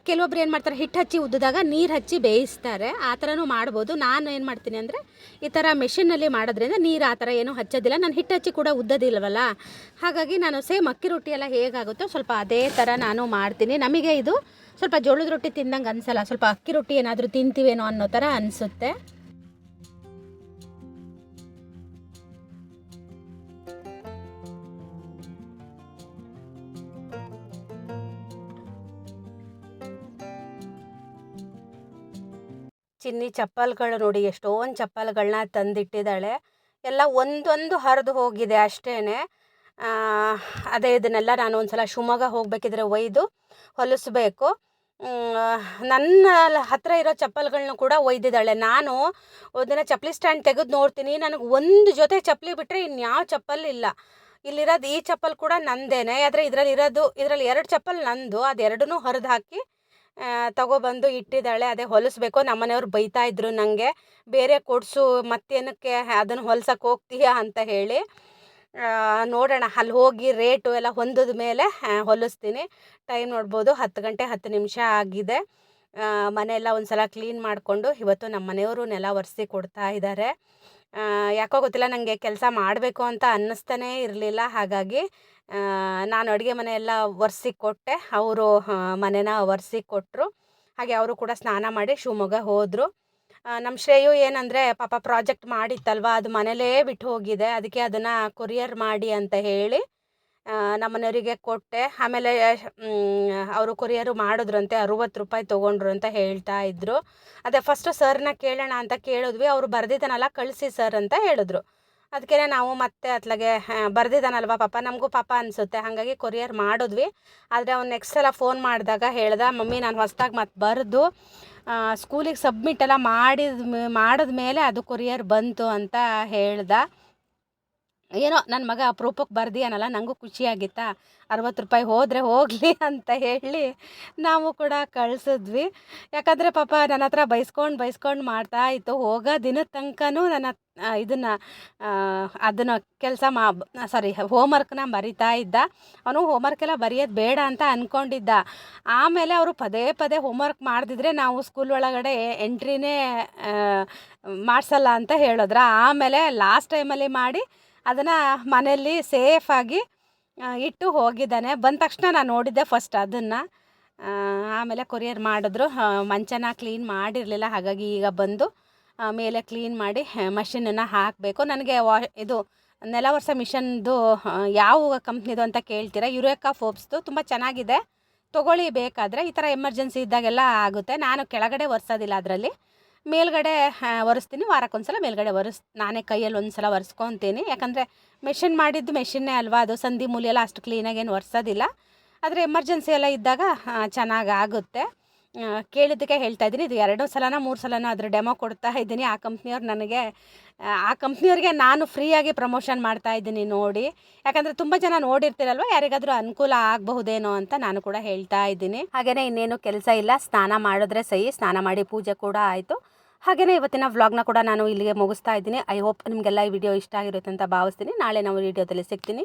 ಕೆಲವೊಬ್ರು ಏನು ಮಾಡ್ತಾರೆ, ಹಿಟ್ಟು ಹಚ್ಚಿ ಉದ್ದಿದಾಗ ನೀರು ಹಚ್ಚಿ ಬೇಯಿಸ್ತಾರೆ, ಆ ಥರನೂ ಮಾಡ್ಬೋದು. ನಾನು ಏನು ಮಾಡ್ತೀನಿ ಅಂದರೆ ಈ ಥರ ಮೆಷಿನ್ನಲ್ಲಿ ಮಾಡೋದ್ರಿಂದ ನೀರು ಆ ಥರ ಏನೂ ಹಚ್ಚೋದಿಲ್ಲ. ನಾನು ಹಿಟ್ಟು ಹಚ್ಚಿ ಕೂಡ ಉದ್ದೋದಿಲ್ವಲ್ಲ, ಹಾಗಾಗಿ ನಾನು ಸೇಮ್ ಅಕ್ಕಿ ರೊಟ್ಟಿ ಎಲ್ಲ ಹೇಗಾಗುತ್ತೋ ಸ್ವಲ್ಪ ಅದೇ ಥರ ನಾನು ಮಾಡ್ತೀನಿ. ನಮಗೆ ಇದು ಸ್ವಲ್ಪ ಜೋಳದ ರೊಟ್ಟಿ ತಿಂದಂಗೆ ಅನಿಸಲ್ಲ, ಸ್ವಲ್ಪ ಅಕ್ಕಿ ರೊಟ್ಟಿ ಏನಾದರೂ ತಿಂತೀವೇನೋ ಅನ್ನೋ ಥರ ಅನಿಸುತ್ತೆ. ಚಿನ್ನಿ ಚಪ್ಪಲ್ಗಳು ನೋಡಿ, ಎಷ್ಟೊಂದು ಚಪ್ಪಲ್ಗಳನ್ನ ತಂದಿಟ್ಟಿದ್ದಾಳೆ. ಎಲ್ಲ ಒಂದೊಂದು ಹರಿದು ಹೋಗಿದೆ ಅಷ್ಟೇ. ಅದೇ ಇದನ್ನೆಲ್ಲ ನಾನು ಒಂದು ಸಲ ಶಿವಮೊಗ್ಗ ಹೋಗಬೇಕಿದ್ರೆ ಒಯ್ದು ಹೊಲಿಸ್ಬೇಕು. ನನ್ನ ಹತ್ರ ಇರೋ ಚಪ್ಪಲ್ಗಳನ್ನೂ ಕೂಡ ಒಯ್ದಿದ್ದಾಳೆ. ನಾನು ಒಂದಿನ ಚಪ್ಪಲಿ ಸ್ಟ್ಯಾಂಡ್ ತೆಗೆದು ನೋಡ್ತೀನಿ, ನನಗೆ ಒಂದು ಜೊತೆ ಚಪ್ಪಲಿ ಬಿಟ್ಟರೆ ಇನ್ಯಾವ ಚಪ್ಪಲ್ ಇಲ್ಲ. ಇಲ್ಲಿರೋದು ಈ ಚಪ್ಪಲ್ ಕೂಡ ನಂದೇನೆ. ಆದರೆ ಇದರಲ್ಲಿ 2 ಚಪ್ಪಲ್ ನಂದು. ಅದೆರಡನ್ನೂ ಹರಿದು ಹಾಕಿ ತಗೊಬಂದು ಇಟ್ಟಿದ್ದಾಳೆ. ಅದೇ ಹೊಲಿಸ್ಬೇಕು. ನಮ್ಮನೆಯವ್ರು ಬೈತಾ ಇದ್ರು ನನಗೆ, ಬೇರೆ ಕೊಡಿಸು ಮತ್ತೇನಕ್ಕೆ ಅದನ್ನು ಹೊಲ್ಸಕ್ಕೆ ಹೋಗ್ತೀಯಾ ಅಂತ ಹೇಳಿ. ನೋಡೋಣ, ಅಲ್ಲಿ ಹೋಗಿ ರೇಟು ಎಲ್ಲ ಹೊಂದಿದ ಮೇಲೆ ಹೊಲಿಸ್ತೀನಿ. ಟೈಮ್ ನೋಡ್ಬೋದು 10 ಗಂಟೆ 10 ನಿಮಿಷ ಆಗಿದೆ. ಮನೆಯೆಲ್ಲ ಒಂದು ಸಲ ಕ್ಲೀನ್ ಮಾಡಿಕೊಂಡು ಇವತ್ತು ನಮ್ಮ ಮನೆಯವರು ನೆಲ ಒರೆಸಿ ಕೊಡ್ತಾ ಇದ್ದಾರೆ. ಯಾಕೋ ಗೊತ್ತಿಲ್ಲ, ನನಗೆ ಕೆಲಸ ಮಾಡಬೇಕು ಅಂತ ಅನ್ನಿಸ್ತಾನೇ ಇರಲಿಲ್ಲ. ಹಾಗಾಗಿ ನಾನು ಅಡುಗೆ ಮನೆಯೆಲ್ಲ ಒರೆಸಿ ಕೊಟ್ಟೆ. ಅವರು ಮನೆನ ಒರೆಸಿ ಕೊಟ್ಟರು. ಹಾಗೆ ಅವರು ಕೂಡ ಸ್ನಾನ ಮಾಡಿ ಶಿವಮೊಗ್ಗ ಹೋದರು. ನಮ್ಮ ಶ್ರೇಯು ಏನಂದರೆ ಪಾಪ ಪ್ರಾಜೆಕ್ಟ್ ಮಾಡಿತ್ತಲ್ವ, ಅದು ಮನೇಲೇ ಬಿಟ್ಟು ಹೋಗಿದೆ. ಅದಕ್ಕೆ ಅದನ್ನು ಕೊರಿಯರ್ ಮಾಡಿ ಅಂತ ಹೇಳಿ ನಮ್ಮ ಮನೆಯವರಿಗೆ ಕೊಟ್ಟೆ. ಆಮೇಲೆ ಅವರು ಕೊರಿಯರು ಮಾಡಿದ್ರಂತೆ, 60 ರೂಪಾಯಿ ತೊಗೊಂಡ್ರು ಅಂತ ಹೇಳ್ತಾ ಇದ್ದರು. ಅದೇ ಫಸ್ಟು ಸರ್ನ ಕೇಳೋಣ ಅಂತ ಕೇಳಿದ್ವಿ. ಅವರು ಬರ್ದಿದ್ದಾನಲ್ಲ ಕಳಿಸಿ ಸರ್ ಅಂತ ಹೇಳಿದ್ರು. ಅದಕ್ಕೆ ನಾವು ಮತ್ತೆ ಅತ್ಲಾಗೆ ಬರ್ದಿದ್ದಾನಲ್ವ ಪಾಪ, ನಮಗೂ ಪಾಪ ಅನಿಸುತ್ತೆ. ಹಾಗಾಗಿ ಕೊರಿಯರ್ ಮಾಡಿದ್ವಿ. ಆದರೆ ಅವ್ನು ನೆಕ್ಸ್ಟ್ ಸಲ ಫೋನ್ ಮಾಡಿದಾಗ ಹೇಳ್ದ, ಮಮ್ಮಿ ನಾನು ಹೊಸ್ದಾಗಿ ಮತ್ತೆ ಬರೆದು ಸ್ಕೂಲಿಗೆ ಸಬ್ಮಿಟ್ ಎಲ್ಲ ಮಾಡಿದ ಮೇಲೆ ಅದು ಕೊರಿಯರ್ ಬಂತು ಅಂತ ಹೇಳ್ದ. ಏನೋ ನನ್ನ ಮಗ ಅಪರೂಪಕ್ಕೆ ಬರ್ದಿಯಾನಲ್ಲ, ನನಗೂ ಖುಷಿಯಾಗಿತ್ತಾ. 60 ರೂಪಾಯಿ ಹೋದರೆ ಹೋಗಲಿ ಅಂತ ಹೇಳಿ ನಾವು ಕೂಡ ಕಳಿಸಿದ್ವಿ. ಯಾಕಂದರೆ ಪಾಪ ನನ್ನ ಹತ್ರ ಬೈಸ್ಕೊಂಡು ಮಾಡ್ತಾ ಇತ್ತು. ಹೋಗೋ ದಿನದ ತನಕನೂ ಅದನ್ನು ಕೆಲಸ ಹೋಮ್ವರ್ಕ್ನ ಬರಿತಾ ಇದ್ದ. ಅವನು ಹೋಮ್ವರ್ಕೆಲ್ಲ ಬರೆಯೋದು ಬೇಡ ಅಂತ ಅಂದ್ಕೊಂಡಿದ್ದ. ಆಮೇಲೆ ಅವರು ಪದೇ ಹೋಮ್ವರ್ಕ್ ಮಾಡದಿದ್ರೆ ನಾವು ಸ್ಕೂಲ್ ಒಳಗಡೆ ಎಂಟ್ರಿನೇ ಮಾಡಿಸಲ್ಲ ಅಂತ ಹೇಳಿದ್ರು. ಆಮೇಲೆ ಲಾಸ್ಟ್ ಟೈಮಲ್ಲಿ ಮಾಡಿ ಅದನ್ನು ಮನೆಯಲ್ಲಿ ಸೇಫಾಗಿ ಇಟ್ಟು ಹೋಗಿದ್ದಾನೆ. ಬಂದ ತಕ್ಷಣ ನಾನು ನೋಡಿದ್ದೆ ಫಸ್ಟ್ ಅದನ್ನು. ಆಮೇಲೆ ಕೊರಿಯರ್ ಮಾಡಿದ್ರು. ಮಂಚನ ಕ್ಲೀನ್ ಮಾಡಿರಲಿಲ್ಲ, ಹಾಗಾಗಿ ಈಗ ಬಂದು ಮೇಲೆ ಕ್ಲೀನ್ ಮಾಡಿ ಮಷಿನನ್ನು ಹಾಕಬೇಕು. ನನಗೆ ಇದು ನೆಲ ಒರೆಸೋ ಮಿಷನ್ದು ಯಾವ ಕಂಪ್ನಿದು ಅಂತ ಕೇಳ್ತೀರಾ, ಯುರೇಕಾ ಫೋರ್ಬ್ಸ್ದು ತುಂಬ ಚೆನ್ನಾಗಿದೆ, ತೊಗೊಳ್ಳಿ ಬೇಕಾದರೆ. ಈ ಥರ ಎಮರ್ಜೆನ್ಸಿ ಇದ್ದಾಗೆಲ್ಲ ಆಗುತ್ತೆ. ನಾನು ಕೆಳಗಡೆ ಒರೆಸೋದಿಲ್ಲ, ಅದರಲ್ಲಿ ಮೇಲ್ಗಡೆ ಒರೆಸ್ತೀನಿ. ವಾರಕ್ಕೊಂದ್ಸಲ ಮೇಲ್ಗಡೆ ನಾನೇ ಕೈಯಲ್ಲಿ ಒಂದು ಸಲ ಒರೆಸ್ಕೊತೀನಿ. ಯಾಕಂದರೆ ಮೆಷಿನ್ ಮಾಡಿದ್ದು ಮೆಷಿನ್ನೇ ಅಲ್ವಾ, ಅದು ಸಂದಿ ಮೂಲೆ ಎಲ್ಲ ಅಷ್ಟು ಕ್ಲೀನಾಗಿ ಏನು ಒರೆಸೋದಿಲ್ಲ. ಆದರೆ ಎಮರ್ಜೆನ್ಸಿ ಎಲ್ಲ ಇದ್ದಾಗ ಚೆನ್ನಾಗಾಗುತ್ತೆ. ಕೇಳಿದ್ದಕ್ಕೆ ಹೇಳ್ತಾ ಇದ್ದೀನಿ. ಇದು 2 ಸಲನೋ 3 ಸಲನೋ ಅದ್ರ ಡೆಮೋ ಕೊಡ್ತಾ ಇದ್ದೀನಿ. ಆ ಕಂಪ್ನಿಯವ್ರಿಗೆ ನಾನು ಫ್ರೀಯಾಗಿ ಪ್ರಮೋಷನ್ ಮಾಡ್ತಾ ಇದ್ದೀನಿ ನೋಡಿ. ಯಾಕಂದರೆ ತುಂಬ ಜನ ನೋಡಿರ್ತೀರಲ್ವ, ಯಾರಿಗಾದರೂ ಅನುಕೂಲ ಆಗಬಹುದೇನೋ ಅಂತ ನಾನು ಕೂಡ ಹೇಳ್ತಾ ಇದ್ದೀನಿ. ಹಾಗೆಯೇ ಇನ್ನೇನು ಕೆಲಸ ಇಲ್ಲ, ಸ್ನಾನ ಮಾಡಿದ್ರೆ ಸಹಿ. ಸ್ನಾನ ಮಾಡಿ ಪೂಜೆ ಕೂಡ ಆಯಿತು. ಹಾಗೆಯೇ ಇವತ್ತಿನ ವ್ಲಾಗ್ನ ಕೂಡ ನಾನು ಇಲ್ಲಿಗೆ ಮುಗಿಸ್ತಾ ಇದ್ದೀನಿ. ಐ ಹೋಪ್ ನಿಮಗೆಲ್ಲ ಈ ವಿಡಿಯೋ ಇಷ್ಟ ಆಗಿರುತ್ತೆ ಅಂತ ಭಾವಿಸ್ತೀನಿ. ನಾಳೆ ನಾವು ವಿಡಿಯೋದಲ್ಲಿ ಸಿಗ್ತೀನಿ.